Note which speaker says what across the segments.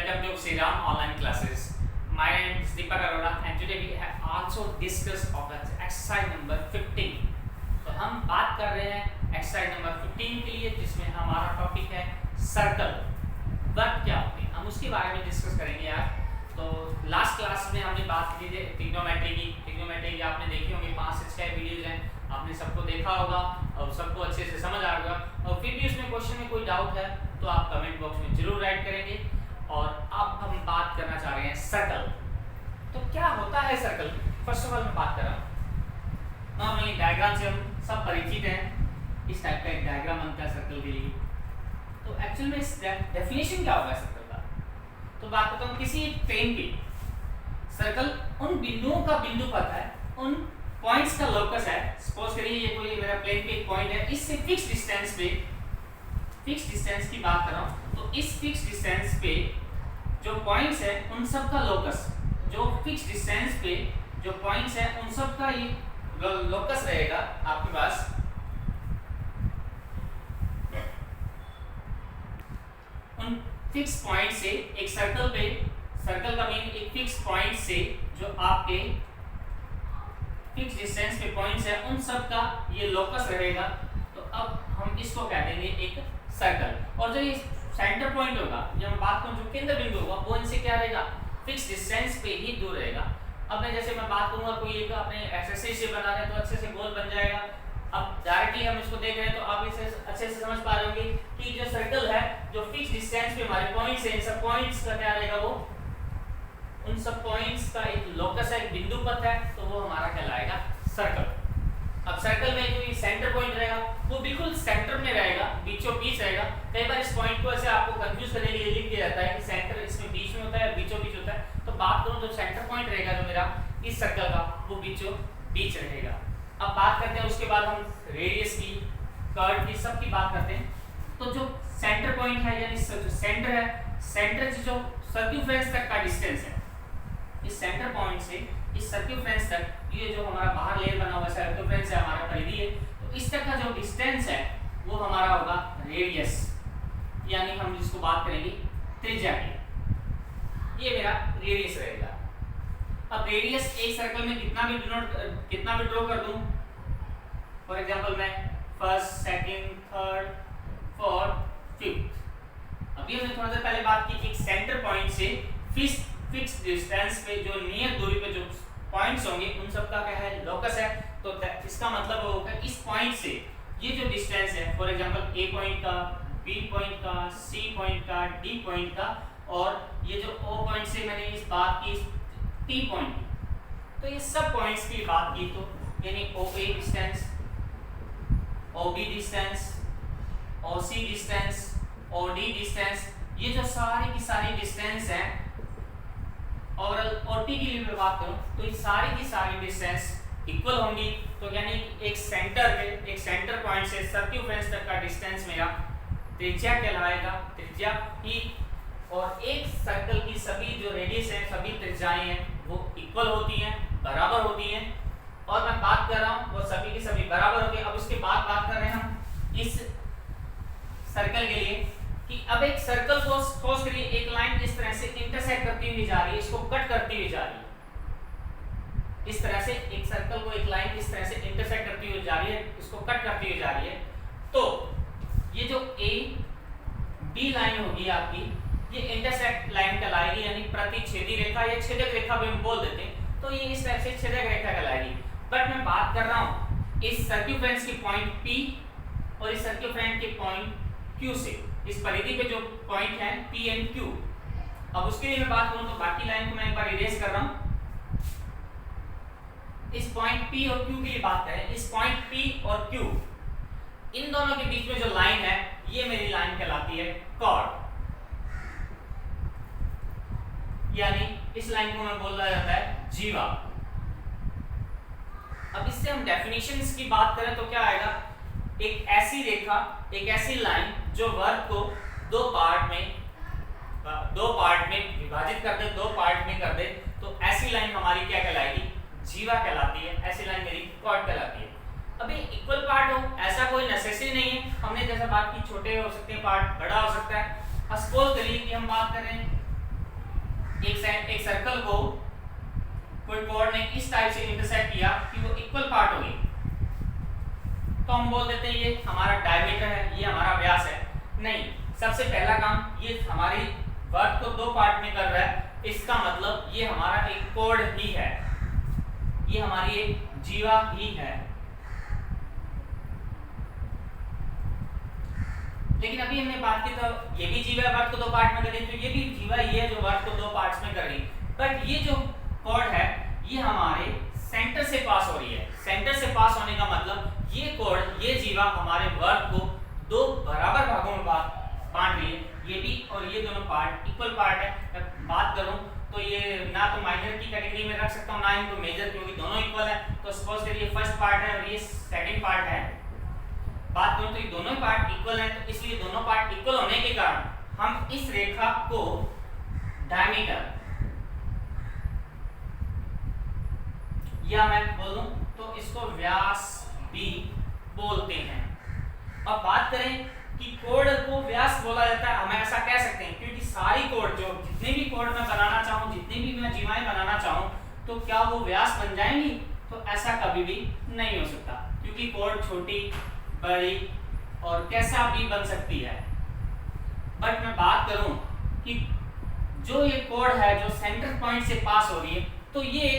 Speaker 1: Welcome to Sri Ram online classes. My name is Deepak Arora and today we have also discussed of exercise number 15. तो हम बात कर रहे हैं exercise number 15 के लिए जिसमें हमारा टॉपिक है सर्कल। वर्क क्या होते हैं हम उसके बारे में डिस्कस करेंगे यार। तो लास्ट क्लास में हमने बात की थी ट्रिग्नोमेट्री की आपने देखी होंगी 5 से 6 वीडियोज हैं, आपने सबको देखा होगा और सबको अच्छे से समझ आ गया। और फिर भी उसमें क्वेश्चन में कोई डाउट है तो आप कमेंट बॉक्स में जरूर राइट करेंगे। और अब हम बात करना चाह रहे हैं सर्कल। तो क्या होता है सर्कल? फर्स्ट ऑफ ऑल मैं बात कर रहा हूँ नॉर्मली डायग्राम से हम सब परिचित हैं। इस टाइप का एक डायग्राम बनता है सर्कल के लिए। तो एक्चुअल में इस डेफिनेशन क्या होगा सर्कल का? तो बात करता हूँ किसी प्लेन पे सर्कल उन बिंदुओं का बिंदु पथ है, उन पॉइंट्स का लोकस है। सपोज करिए ये कोई मेरा प्लेन पे एक पॉइंट है, इससे फिक्स डिस्टेंस पे, फिक्स डिस्टेंस की बात कर रहा हूँ। तो इस फिक्स डिस्टेंस पे जो पॉइंट्स है उन सब का लोकस, जो फिक्स डिस्टेंस पे जो पॉइंट्स है उन सब का ये लोकस रहेगा आपके पास। उन फिक्स पॉइंट से एक सर्कल पे, सर्कल का मीन एक फिक्स पॉइंट से जो आपके फिक्स डिस्टेंस पे पॉइंट्स है उन सब का ये लोकस रहेगा। तो अब हम इसको कह देंगे एक सर्कल। और जो ये सेंटर पॉइंट होगा, जब मैं बात करूं जो केंद्र बिंदु होगा वो इनसे क्या रहेगा, फिक्स डिस्टेंस पे ही दूर रहेगा। अब मैं जैसे मैं बात करूंगा कोई एक अपने एक्सरसाइज से बना रहे हैं तो अच्छे से गोल बन जाएगा। अब डायरेक्टली हम इसको देख रहे हैं तो आप इसे अच्छे से समझ पा रहे होंगे कि जो सर्कल है जो फिक्स डिस्टेंस पे हमारे पॉइंट्स हैं, इन सब पॉइंट्स का क्या रहेगा, वो उन सब पॉइंट्स का एक लोकस है, एक बिंदु पथ है, तो वो हमारा कहलाएगा सर्कल। अब सर्कल में जो ये सेंटर पॉइंट रहेगा वो बिल्कुल सेंटर में रहेगा, बीचों बीच रहेगा। कई बार इस पॉइंट को ऐसे आपको कंफ्यूज करने के लिए लिख दिया जाता है कि सेंटर इसमें बीच में होता है, बीचों बीच होता है। तो बात करूं तो सेंटर पॉइंट रहेगा जो मेरा इस सर्कल का वो बीचों बीच रहेगा। अब बात करते हैं उसके बाद हम रेडियस की, कर्व की, सब की बात करते हैं। तो जो सेंटर पॉइंट है यानी जो सेंटर है, सेंटर से जो सर्कमफ्रेंस तक का डिस्टेंस है, इस सेंटर पॉइंट से इस सर्कमफ्रेंस तक, ये जो हमारा बाहर लेयर बना हुआ सर्कमफ्रेंस है हमारा परिधि है, तो इस तक का जो डिस्टेंस है वो हमारा होगा रेडियस, यानी हम जिसको बात करेंगे त्रिज्या की। ये मेरा रेडियस रहेगा। अब रेडियस एक सर्कल में कितना भी ड्रॉ कर दूं, फॉर एग्जांपल मैं first, second, third, fourth, fifth. अभी हमने थोड़ा देर पहले बात की कि सेंटर पॉइंट से फिक्स डिस्टेंस पे जो नियत दूरी पे जो पॉइंट्स होंगे उन सब का क्या है, लोकस है। तो इसका मतलब होगा इस पॉइंट से ये जो डिस्टेंस है, फॉर एग्जांपल ए पॉइंट का, बी पॉइंट का, सी पॉइंट का, डी पॉइंट का, और ये जो ओ पॉइंट से मैंने इस बात की टी पॉइंट की, तो ये सब पॉइंट्स की बात की तो यानी O A distance, O B distance, O C distance, O D distance, ये जो सारी की सारी डिस्टेंस है, और टी के लिए मैं बात करूं तो ये सारी की सारी डिस्टेंस इक्वल होंगी। तो यानी एक सेंटर पॉइंट से सर्कमफ्रेंस तक का डिस्टेंस मेरा त्रिज्या कहलाएगा, त्रिज्या ही। और एक सर्कल की सभी जो रेडियस है, सभी त्रिज्याएं हैं वो इक्वल होती हैं, बराबर होती हैं। और मैं बात कर रहा हूं वो सभी की सभी बराबर होती है। अब उसके बाद बात कर रहे हैं हम इस सर्कल के लिए कि अब एक सर्कल को सपोज करिए एक लाइन इस तरह से इंटरसेक्ट करती हुई जा रही है, इसको कट करती हुई जा रही है। इस तरह से एक सर्कल को एक लाइन इस तरह से इंटरसेक्ट करती हुई जा रही है, इसको कट करती हुई जा रही है। तो ये जो ए बी लाइन होगी आपकी, ये इंटरसेक्ट लाइन कहलाएगी, यानी प्रतिच्छेदी रेखा या छेदक रेखा भी हम बोल देते हैं। तो ये इस तरह से छेदक रेखा कहलाएगी। बट मैं बात कर रहा हूं इस सर्कमफ्रेंस के पॉइंट पी और इस सर्कमफ्रेंस के पॉइंट क्यू से, इस परिधि पे जो पॉइंट है P एंड Q। अब उसके लिए मैं बात करूं तो बाकी लाइन को मैं एक बार इरेज कर रहा हूं। इस पॉइंट P और Q के लिए बात करें, इस पॉइंट P और Q, इन दोनों के बीच में जो लाइन है ये मेरी लाइन कहलाती है कॉर्ड, यानी इस लाइन को मैं बोला जाता है जीवा। अब इससे हम डेफिनेशंस की बात करें तो क्या आएगा, एक ऐसी रेखा, एक ऐसी लाइन जो वर्ग को दो पार्ट में विभाजित कर दे, दो पार्ट में कर दे, तो ऐसी लाइन हमारी क्या कहलाएगी, जीवा कहलाती है। ऐसी लाइन मेरी कॉर्ड कहलाती है। अभी इक्वल पार्ट हो ऐसा कोई नेसेसिटी नहीं है। हमने जैसा बात की छोटे हो सकते हैं पार्ट, बड़ा हो सकता है। सपोज करिए कि हम बात कर रहे हैं एक सर्कल को कोई कोड ने इस टाइप से इंटरसेक्ट किया कि वो इक्वल पार्ट हो गई, तो हम बोल देते हैं ये हमारा डायमीटर है, ये हमारा व्यास है। नहीं, सबसे पहला काम ये हमारी वर्क को दो पार्ट में कर रहा है, इसका मतलब ये हमारा एक कोड ही है, ये हमारी एक जीवा ही है। लेकिन अभी हमने बात की तो ये भी जीवा वर्क को दो पार्ट में कर रही, तो ये भी जीवा ही है जो वर्क को दो पार्ट्स में कर रही। बट ये जो कोड है ये हमारे सेंटर से पास हो रही है। सेंटर से पास होने का मतलब ये कोड, ये जीवा हमारे वर्क को दो बराबर भागों में बांट रही है। ये भी और ये दोनों पार्ट इक्वल पार्ट है। बात करूं तो ये ना तो माइनर की कैटेगरी में रख सकता हूं ना इनको मेजर, क्योंकि दोनों इक्वल है। तो सपोज करिए फर्स्ट पार्ट है और ये सेकंड पार्ट है। बात करूं तो ये दोनों पार्ट इक्वल हैं, तो इसलिए दोनों पार्ट इक्वल होने के कारण हम इस रेखा को डायमीटर या मैं बोलूं तो इसको व्यास भी बोलते हैं। अब बात करें कि कोड को व्यास बोला जाता है, हम ऐसा कह सकते हैं क्योंकि सारी कोड जो जितने भी कोड मैं बनाना चाहूं, जितनी भी मैं जीवाएं बनाना चाहूं, तो क्या वो व्यास बन जाएंगी? तो ऐसा कभी भी नहीं हो सकता, क्योंकि कोड छोटी बड़ी और कैसा भी बन सकती है। बट मैं बात करूं कि जो ये कोड है जो सेंटर पॉइंट से पास हो रही है, तो ये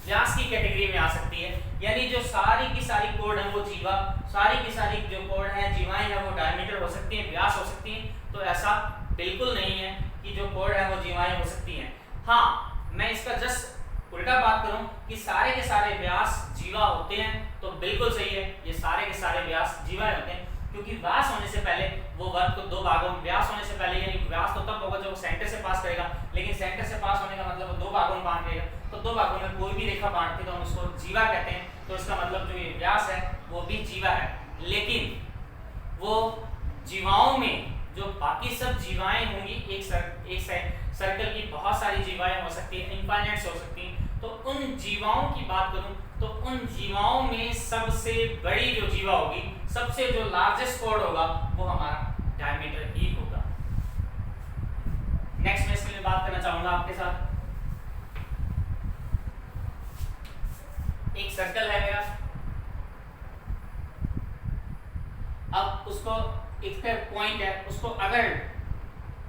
Speaker 1: व्यास की कैटेगरी में आ सकती है। यानी जो सारी की सारी कोड है वो जीवा, सारी की सारी जो कोड है जीवाएं हैं वो डायमीटर हो सकती हैं, व्यास हो सकती हैं। तो ऐसा बिल्कुल नहीं है कि जो कोड है वो जीवाएं हो सकती हैं। हाँ, मैं इसका जस्ट उल्टा बात करूं कि सारे के सारे व्यास जीवा होते हैं, तो बिल्कुल सही है, ये सारे के सारे व्यास जीवाएं होते हैं। क्योंकि व्यास होने से पहले वो वर्क को दो भागों में, व्यास होने से पहले यानी व्यास तो तब होगा जब सेंटर से पास करेगा, लेकिन सेंटर से पास होने का मतलब वो दो भागों में बांट देगा। तो दो भागों में कोई भी रेखा बांटती तो हम उसको जीवा कहते हैं। तो इसका मतलब जो ये व्यास है वो भी जीवा है। लेकिन वो जीवाओं में जो बाकी सब जीवाएं होंगी, एक सर्कल की बहुत सारी जीवाएं हो सकती है, इनफाइनाइट्स हो सकती हैं। तो उन जीवाओं की बात करूं तो उन जीवाओं में सबसे बड़ी जो जीवा होगी, सबसे जो लार्जेस्ट कोड होगा, वो हमारा डायमीटर ही होगा। नेक्स्ट मैं इसके लिए बात करना चाहूंगा आपके साथ। एक सर्कल है मेरा, अब उसको एक पॉइंट है, उसको अगर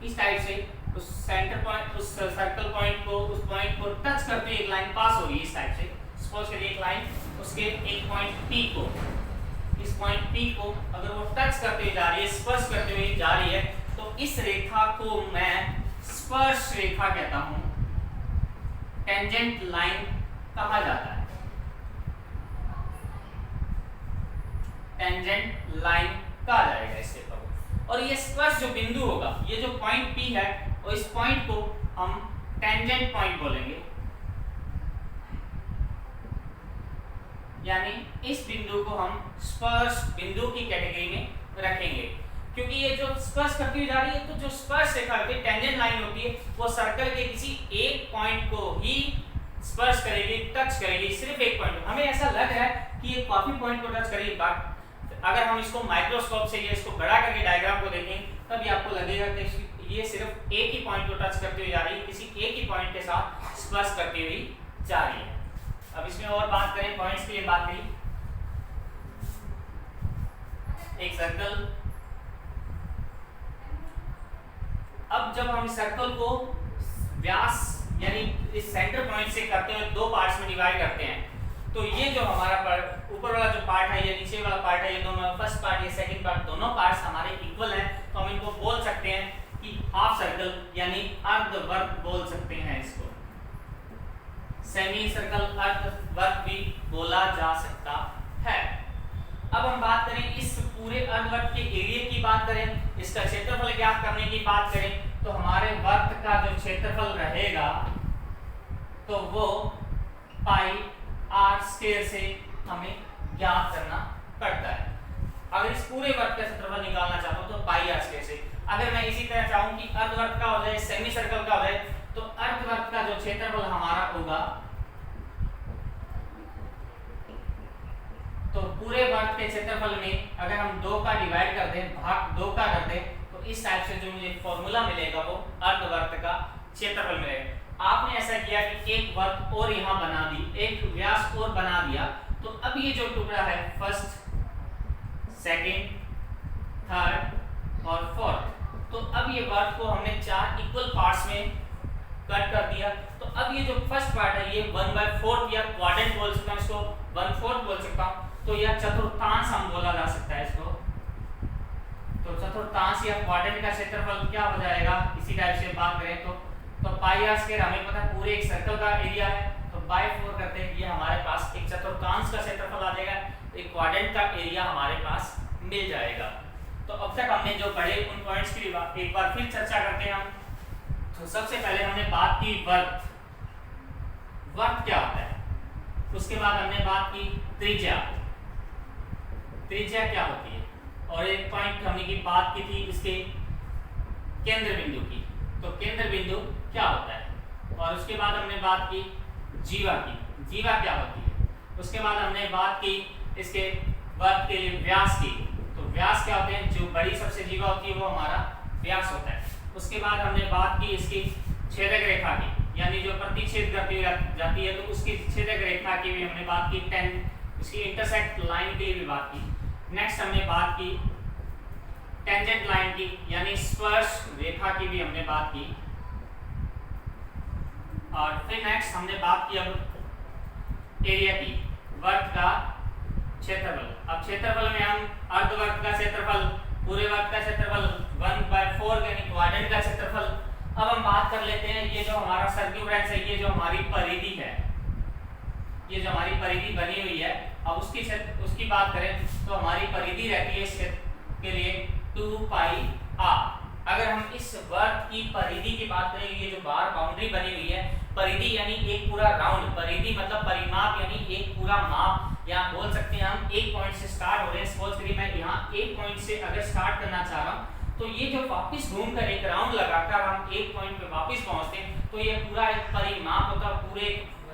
Speaker 1: इस टाइप से उस सेंटर पॉइंट, उस सर्कल पॉइंट को, उस पॉइंट को टच करते हुए एक लाइन पास हो रही है इस टाइप से। सपोज करिए एक लाइन उसके एक पॉइंट P को, इस पॉइंट P को अगर वो टच करते हुए जा रही है, स्पर्श करते हुए जा रही है, तो इस रेखा को मैं स्पर्श रेखा कहता हूं, टेंजेंट लाइन कहा जाता है। टेंजेंट लाइन कहा जाएगा इस रेखा को। और ये स्पर्श जो बिंदु होगा, ये जो पॉइंट P है, और इस पॉइंट को हम टेंजेंट पॉइंट बोलेंगे। यानी इस बिंदु को हम स्पर्श बिंदु की कैटेगरी में रखेंगे, क्योंकि ये जो स्पर्श करती हुई जा रही है, तो जो स्पर्श रेखा होती है, टेंजेंट लाइन होती है, वो सर्कल के किसी एक पॉइंट को ही स्पर्श करेगी, टच करेगी, सिर्फ एक पॉइंट। हमें ऐसा लग रहा है कि ये काफी पॉइंट को टच करेगी, बट अगर हम इसको माइक्रोस्कोप से या इसको बड़ा करके डायग्राम को देखें, तब ये आपको लगेगा कि ये सिर्फ एक ही पॉइंट को टच करती हुई जा रही है, किसी एक ही पॉइंट के साथ स्पर्श करती हुई जा रही है। अब इसमें और बात करें, पॉइंट्स की बात करी, एक सर्कल। अब जब हम सर्कल को व्यास यानी इस सेंटर पॉइंट से करते हुए दो पार्ट्स में डिवाइड करते हैं, तो ये जो हमारा ऊपर वाला जो पार्ट है, ये नीचे वाला पार्ट है, ये दोनों फर्स्ट पार्ट, ये सेकंड पार्ट, दोनों पार्ट्स हमारे इक्वल हैं। तो हम इनको बोल सकते हैं कि हाफ सर्कल यानी अर्धवर्ग बोल सकते हैं इसको। सेमी सर्कल, अर्धवर्ग भी बोला जा सकता है। अब हम बात करें इस पूरे अर्धवर्ग के एरिया की बात करें, इसका क्षेत्रफल ज्ञात करने की बात करें, तो हमारे वर्ग का जो क्षेत्रफल रहेगा तो वो पाई आर स्क्वायर से हमें ज्ञात करना पड़ता है। अगर इस पूरे वर्ग का क्षेत्रफल निकालना चाहता हूं तो पाई आर स्क्वायर से। अगर मैं इसी तरह चाहूं कि अर्धवर्ग का हो जाए, सेमी सर्कल का हो जाए, तो अर्धवर्ग का जो क्षेत्रफल हमारा होगा, तो पूरे वर्ग के क्षेत्रफल में अगर हम 2 का डिवाइड कर दें, भाग 2 का कर दें, तो इस टाइप से जो मुझे फॉर्मूला मिलेगा वो अर्धवर्ग का क्षेत्रफल मिलेगा। आपने ऐसा किया कि एक वर्क और यहाँ बना दी, एक व्यास और बना दिया, तो अब ये जो टुकड़ा है फर्स्ट, सेकंड, थर्ड और फोर्थ, तो अब ये वर्क को हमने 4 इक्वल पार्ट्स में कट कर दिया। तो अब ये जो फर्स्ट पार्ट है ये 1/4 या क्वाड्रेंट बोल सकता हूँ, इसको 1/4 बोल सकता हूँ। तो यह चतुर्थांश हम बोला जा सकता है इसको। तो चतुर्थांश या क्वाड्रेंट का क्षेत्रफल क्या हो जाएगा, इसी टाइप से बात करें तो पाई आर स्क्वायर हमें पता है पूरे एक सर्कल का एरिया है, तो बाय 4 करते हैं, ये हमारे पास एक चतुर्थांश का क्षेत्रफल आ जाएगा, एक क्वाड्रेंट का एरिया हमारे पास मिल जाएगा। तो अब तक हमने जो पढ़े उन पॉइंट्स की एक बार फिर चर्चा करते हैं हम। तो सबसे पहले हमने बात की वर्क, वर्क क्या होता है, उसके बाद हमने बात की त्रिज्या, त्रिज्या क्या होती है, और एक पॉइंट हमने की बात की थी इसके केंद्र बिंदु की, तो केंद्र बिंदु क्या होता है, और उसके बाद हमने बात की जीवा की, जीवा क्या होती है, उसके बाद हमने बात की इसके वर्क के लिए व्यास की, तो व्यास क्या होते हैं, जो बड़ी सबसे जीवा होती है वो हमारा व्यास होता है। उसके बाद हमने बात की इसकी छेदक रेखा की, यानी जो प्रतिच्छेद करती जाती है, तो उसकी छेदक रेखा की भी हमने बात की, इसकी इंटरसेक्ट लाइन की भी बात की। नेक्स्ट हमने बात की टेंजेंट लाइन की, यानी स्पर्श रेखा की भी हमने बात की। और फिर नेक्स्ट हमने बात की अब एरिया की, वर्क का क्षेत्रफल। अब क्षेत्रफल में हम अर्धवर्ग का क्षेत्रफल, पूरे वर्ग का क्षेत्रफल, 1/4 यानी क्वाड्रेंट का क्षेत्रफल। अब हम बात कर लेते हैं ये जो हमारा सर्क्यूफ्रेंस है, ये जो हमारी परिधि है, ये जो हमारी परिधि बनी हुई है, अब उसकी बात करें तो हमारी परिधि रहती है इस क्षेत्र के लिए 2 पाई r। अगर हम इस वर्ग की परिधि की बात करें, ये जो बार बाउंड्री बनी हुई है, परिधि यानी एक पूरा राउंड, परिधि मतलब परिमाप यानी एक पूरा माप, या बोल सकते हैं हम एक पॉइंट से स्टार्ट हो रहे हैं, सपोज करिए मैं यहाँ एक पॉइंट से अगर स्टार्ट करना चाह रहा हूँ, तो ये जो वापस घूमकर एक राउंड लगाकर हम एक पॉइंट पे वापस पहुँचते हैं, तो ये पूरा एक परिमाप होता है, पूरे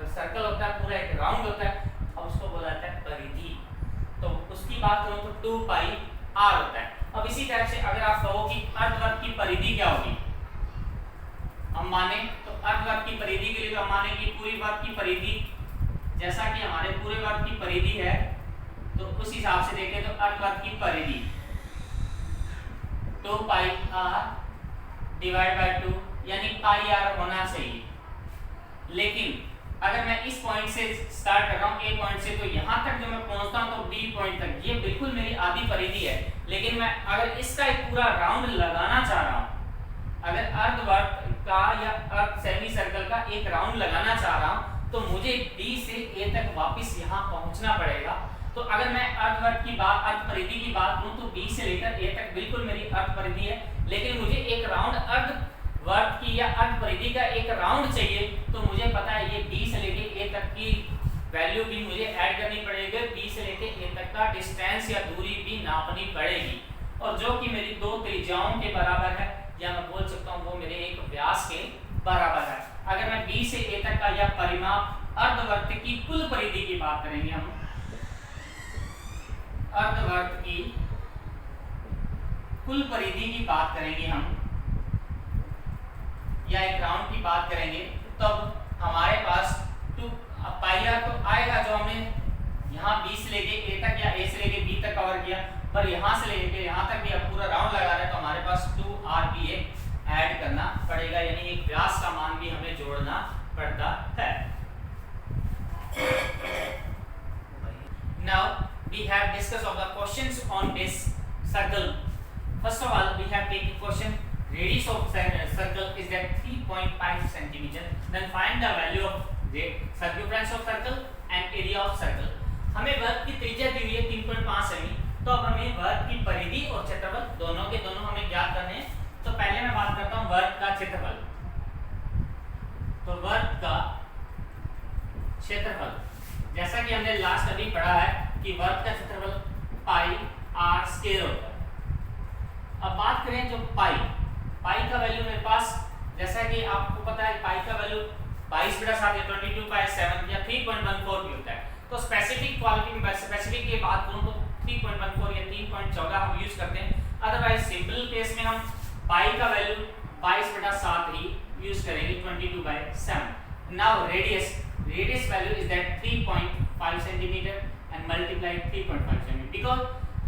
Speaker 1: सर्कल होता है, पूरा एक राउंड होता है, अब उसको बोला जाता है परिधि। तो उसकी बात करूँ तो 2 पाई r होता है। अब इसी तरह से अगर आप कहो कि अर्धवर्ग की परिधि क्या होगी, हम माने तो अर्धवर्ग की परिधि के लिए तो हम माने कि पूरी वर्ग की परिधि, जैसा कि हमारे पूरे वर्ग की परिधि है, तो उस हिसाब से देखें तो अर्धवर्ग की परिधि 2 पाई r डिवाइड बाय 2 यानी पाई r होना चाहिए। लेकिन अगर मैं इस पॉइंट से स्टार्ट कर रहा हूँ, ए पॉइंट से, तो यहाँ तक जो मैं पहुँचता हूँ तो बी पॉइंट तक, ये बिल्कुल मेरी आधी परिधि है। लेकिन मैं अगर इसका एक पूरा राउंड लगाना चाह रहा हूँ, अगर अर्धवर्ग का या अर्ध सेमी सर्कल का एक राउंड लगाना चाह रहा हूँ, तो मुझे बी से ए तक वापस यहाँ पहुँचना पड़ेगा। तो अगर मैं अर्धवर्ग की बात, अर्ध परिधि की बात करूँ, तो बी से लेकर ए तक बिल्कुल मेरी अर्ध परिधि है, लेकिन मुझे एक राउंड अर्ध वर्ग की या अर्ध परिधि का एक राउंड चाहिए, तो मुझे पता है ये बी से लेके ए तक की वैल्यू भी मुझे ऐड करनी पड़ेगी, बी से लेके ए तक का डिस्टेंस या दूरी भी नापनी पड़ेगी, और जो कि मेरी 2 त्रिज्याओं के बराबर है, या मैं बोल सकता हूँ वो मेरे एक व्यास के बराबर है। अगर मैं बी से ए तक का या परिमाप अर्धवर्ग की कुल परिधि की बात करेंगे, हम अर्धवर्ग की कुल परिधि की बात करेंगे हम, या एक राउंड की बात करेंगे, तब हमारे पास 2 पाई r तो आएगा, जो हमने यहाँ बी से लेके ए तक या ए से लेके बी तक कवर किया, पर यहाँ से लेके यहाँ तक भी अब पूरा राउंड लगा रहे हैं, तो हमारे पास 2r भी ऐड करना पड़ेगा, यानी एक व्यास का मान भी हमें जोड़ना पड़ता है। Now we have discussed of the questions on this circle. First of all, we have taken question. Radius of circle is that 3.5 centimeter. Then find the value of the circumference of circle and area of circle. हमें वर्ग की त्रिज्या दी हुई है 3.5 semi, तो अब हमें वर्ग की परिधि और क्षेत्रफल दोनों के दोनों हमें ज्ञात करने हैं। तो पहले मैं बात करता हूँ वर्ग का क्षेत्रफल। तो वर्ग का क्षेत्रफल, जैसा कि हमने लास्ट अभी पढ़ा है कि वर्ग का क्षेत्रफल पाई r स्क्वायर होता है। अब बात करें जो पाई का वैल्यू मेरे पास, जैसा कि आपको पता है पाई का वैल्यू 22/7 या 22/7 या 3.14 भी होता है। तो स्पेसिफिक क्वालिटी में स्पेसिफिक की बात करूं तो 3.14 या 3.14 हम यूज करते हैं। अदरवाइज सिंपल केस में हम पाई का वैल्यू 22/7 ही यूज करेंगे 22/7। Now radius value is that 3.5 centimetre and multiply 3.5 centimetre because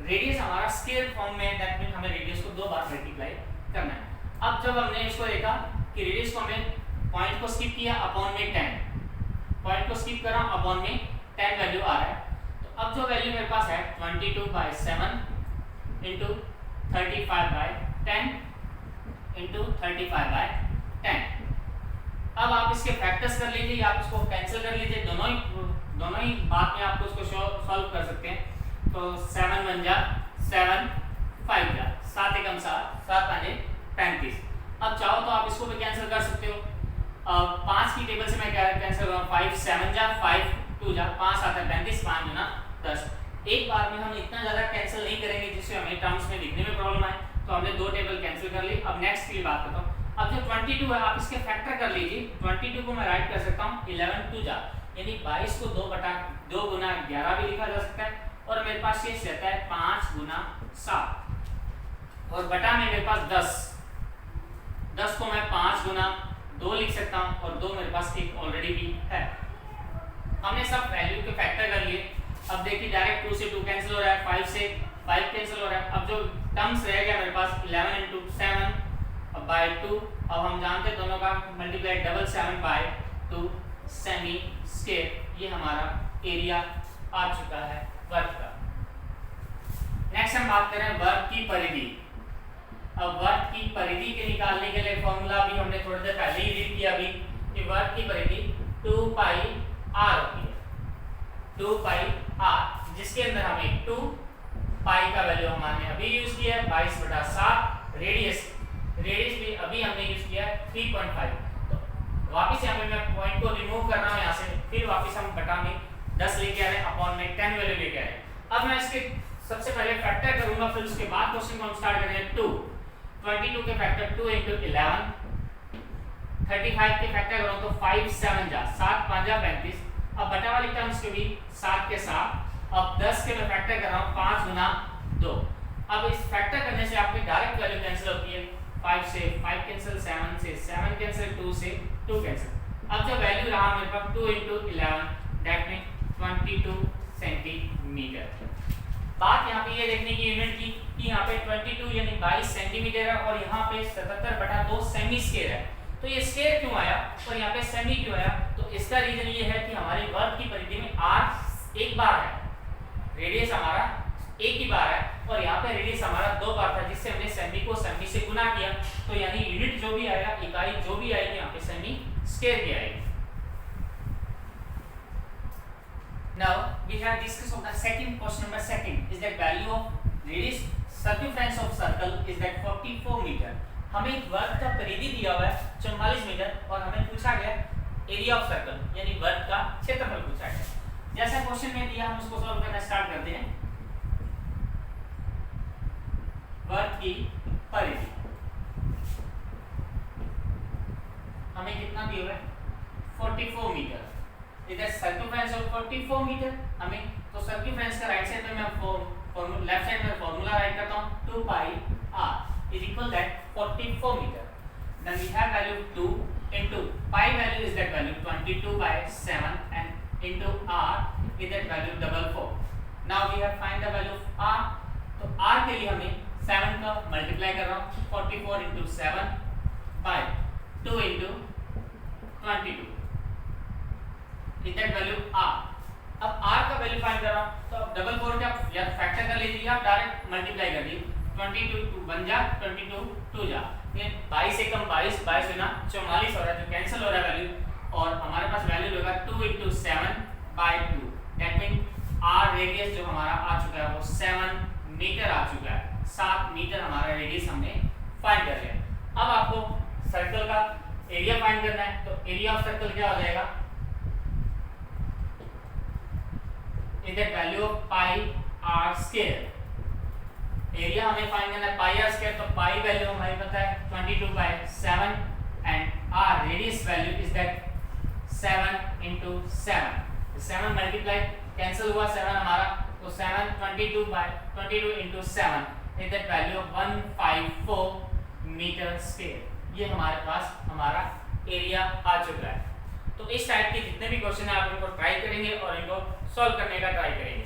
Speaker 1: radius हमारा स्केयर फॉर्म में, दैट मीन हमें रेडियस को 2 बार मल्टीप्लाई करना है। अब जब हमने इसको देखा कि रेडियस को हमें पॉइंट को स्किप किया अपॉन में 10, पॉइंट को स्किप करा अपॉन में 10 वैल्यू आ रहा है, तो अब जो वैल्यू मेरे पास है 22/7 इंटू 35/10 इंटू 35/10। अब आप इसके फैक्टर्स कर लीजिए या आप इसको कैंसिल कर लीजिए, दोनों ही बात में आपको इसको सॉल्व कर सकते हैं। तो 7 1 जा 7, 5 जा 7 एकम 7, 7 5 35। अब चाहो तो आप इसको भी कैंसिल कर सकते हो। 5 की टेबल से मैं क्या कैंसिल करूंगा, 5 7 जा 5 2 जा 5 7 35, 5 गुना 10। एक बार में हम इतना ज्यादा कैंसिल नहीं करेंगे जिससे हमें टर्म्स में लिखने में प्रॉब्लम आए, तो हमने 2 टेबल कैंसिल कर ली। अब नेक्स्ट की बात करता हूं। अब जो 22 है आप इसके फैक्टर कर लीजिए। 22 को मैं राइट कर सकता हूं 11 2 जा, यानी 22 को 2 गुना 11 भी लिखा जा सकता है, और मेरे पास शेष रहता है 5 गुना 7, और बटा में मेरे पास 10 को मैं 5 गुना 2 लिख सकता हूं, और 2 मेरे पास एक ऑलरेडी भी है। हमने सब वैल्यू के फैक्टर कर लिए। अब देखिए डायरेक्ट 2 से 2 कैंसिल हो रहा है, 5 से 5 कैंसिल हो रहा है। अब जो टर्म्स रह गया मेरे पास 11 इंटू 7 बाय 2। अब हम जानते हैं दोनों का मल्टीप्लाई 7/2 सेमी स्क्वायर। ये हमारा एरिया आ चुका है वर्क का। नेक्स्ट हम बात करें वर्क की परिधि। अब वर्क की परिधि के निकालने के लिए फॉर्मूला भी हमने थोड़ी देर पहले ही रीड किया अभी कि वर्क की परिधि 2πr होती है, 2πr, जिसके अंदर हमें 2 पाई का वैल्यू हमने अभी यूज किया है 22/7। रेडियस भी अभी हमने यूज किया है 3.5। तो वापस यहाँ पे मैं पॉइंट को रिमूव कर रहा हूँ यहाँ से, फिर वापस हम बटा में 10 लेके आ रहे हैं, अपॉन में 10 वैल्यू लेके आ रहे हैं। अब मैं इसके सबसे पहले फैक्टर करूंगा, फिर उसके बाद क्वेश्चन को हम स्टार्ट करेंगे। 22 के फैक्टर 2 इंटू 11, 35 के फैक्टर करूँ तो 5 7 जा 7 5 जा 35। अब बटा वाली टर्म्स के भी 7 के साथ। अब 10 के मैं फैक्टर कर रहा हूँ 5 गुना 2। अब इस फैक्टर करने से आपकी डायरेक्ट वैल्यू कैंसिल होती है, 5 से 5 कैंसिल, 7 से 7 कैंसिल, 2 से 2 कैंसिल। अब जो वैल्यू रहा मेरे पास 2 इंटू 11, दैट मीन 22 सेंटीमीटर। बात यहाँ पे ये देखने की यूनिट की कि यहाँ पे 22 यानी 22 सेंटीमीटर है, और यहाँ पे 77/2 सेमी स्क्वायर है। तो ये स्क्वायर क्यों आया और यहाँ पे सेमी क्यों आया? तो इसका रीजन ये है कि हमारे वर्क की परिधि में r एक बार है, रेडियस हमारा एक ही बार है, और यहाँ पे रेडियस हमारा 2 बार था, जिससे हमने सेमी को सेमी से गुना किया। तो यानी यूनिट जो भी आएगा, इकाई जो भी आएगी, यहाँ पे सेमी स्क्वायर की आएगी। Now we have discussed on the second question number second is that value of radius circumference of circle is that 44 meter। हमें एक वर्ग का परिधि दिया हुआ है 44 मीटर, और हमें पूछा गया एरिया ऑफ सर्कल यानी वर्ग का क्षेत्रफल पूछा गया। जैसा क्वेश्चन में दिया हम उसको सॉल्व करना स्टार्ट करते हैं। वर्ग की परिधि हमें कितना दिया हुआ है 44 मीटर। इधर सर्कमफ्रेंस ऑफ 44 मीटर हमें, तो सर्कमफ्रेंस का राइट साइड में मैं फॉर्मूला, लेफ्ट साइड में फॉर्मूला राइट करता हूं 2πr is equal that 44 meter। then we have value 2 into pi value is that value 22/7 and into r is that value 44। now we have find the value of r। तो r के लिए हमें 7 का multiply कर रहा हूं 44 into 7 by 2 into 22 is that value r। अब r का वैल्यू फाइंड कर रहा हूं, तो अब 44 का या फैक्टर कर लीजिए, आप डायरेक्ट मल्टीप्लाई कर दीजिए। 22 2 1 जा 22 2 जा, ये 22 से कम 22 22 गुना 44 हो रहा है, जो कैंसिल हो रहा है वैल्यू, और हमारे पास वैल्यू होगा 2 into 7/2। That mean r radius जो हमारा आ चुका है वो 7 मीटर आ चुका है। 7 मीटर हमारा रेडियस हमने फाइंड कर लिया। अब आपको सर्कल का एरिया फाइंड करना है, तो एरिया ऑफ सर्कल क्या हो जाएगा, is that value of pi r square। Area हमें फाइंड करना है पाई r स्क्वायर, तो पाई वैल्यू हमारी पता है 22/7 and r radius value is that 7 into 7। 7 multiply cancel हुआ 7 हमारा, तो 7 22 into 7 is that value of 154 metre square. ये हमारे पास हमारा एरिया आ चुका है। तो इस टाइप के जितने भी क्वेश्चन है आप इनको ट्राई करेंगे और इनको सॉल्व करने का ट्राई करेंगे।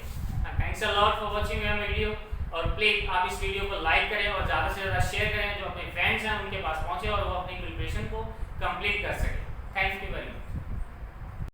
Speaker 1: Thanks a lot for watching my video, और प्लीज आप इस वीडियो को लाइक करें और ज़्यादा से ज़्यादा शेयर करें, जो अपने फ्रेंड्स हैं उनके पास पहुंचे और वो अपनी प्रिपरेशन को कंप्लीट कर सकें। Thank you very much.